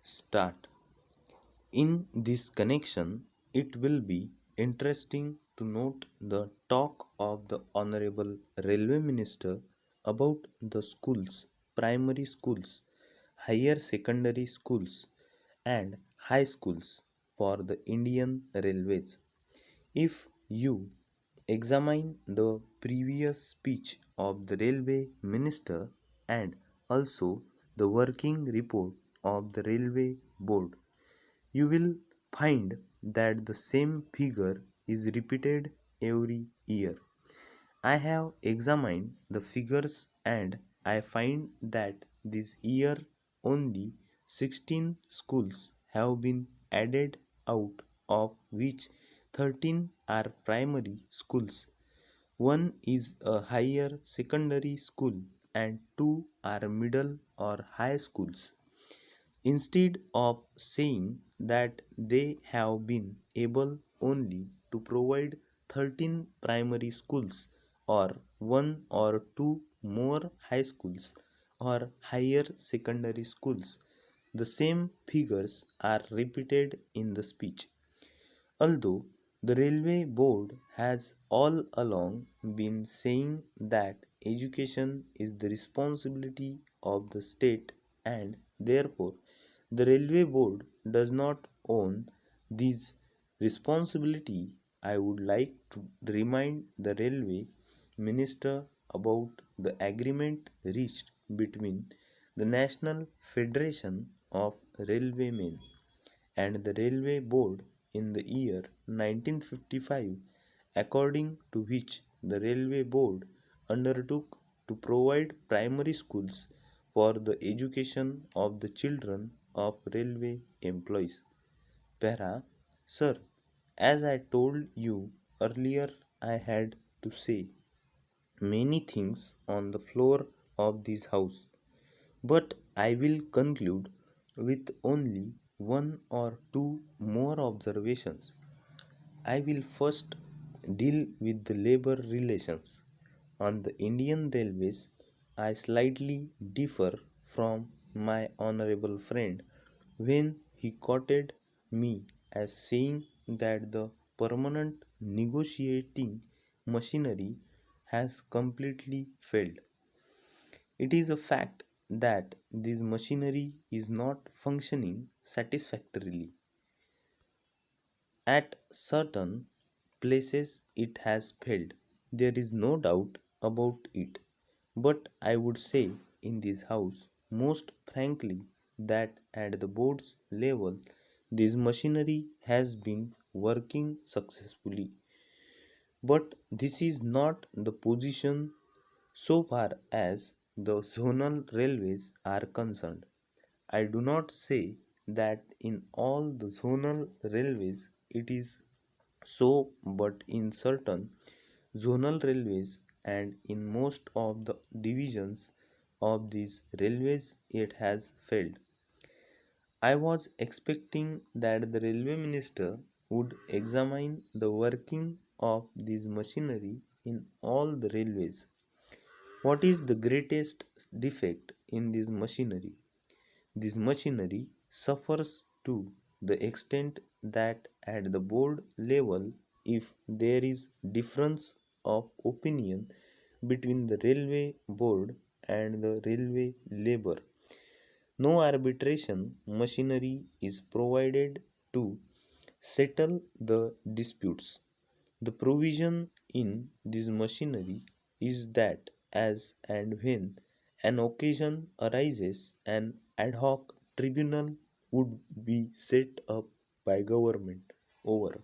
Start. In this connection, it will be interesting to note the talk of the Honorable Railway Minister about the schools, primary schools, higher secondary schools, and high schools for the Indian Railways. If you examine the previous speech of the Railway Minister and also the working report of the Railway Board, you will find that the same figure is repeated every year. I have examined the figures and I find that this year only 16 schools have been added, out of which 13 are primary schools. One is a higher secondary school and two are middle or high schools. Instead of saying that they have been able only to provide 13 primary schools or one or two more high schools or higher secondary schools, the same figures are repeated in the speech. Although the Railway Board has all along been saying that education is the responsibility of the state and therefore the Railway Board does not own this responsibility, I would like to remind the Railway Minister about the agreement reached between the National Federation of Railwaymen and the Railway Board in the year 1955, according to which the Railway Board undertook to provide primary schools for the education of the children of railway employees. Para, sir, as I told you earlier, I had to say many things on the floor of this house, but I will conclude with only one or two more observations. I will first deal with the labor relations. On the Indian Railways, I slightly differ from my honorable friend when he quoted me as saying that the permanent negotiating machinery has completely failed. It is a fact that this machinery is not functioning satisfactorily. At certain places it has failed. There is no doubt about it. But I would say in this house most frankly that at the board's level this machinery has been working successfully. But this is not the position so far as the zonal railways are concerned. I do not say that in all the zonal railways it is so, but in certain zonal railways and in most of the divisions of these railways it has failed. I was expecting that the railway minister would examine the working of this machinery in all the railways. What is the greatest defect in this machinery? This machinery suffers to the extent that at the board level, if there is difference of opinion between the railway board and the railway labor, no arbitration machinery is provided to settle the disputes. The provision in this machinery is that as and when an occasion arises, an ad hoc tribunal would be set up by government over.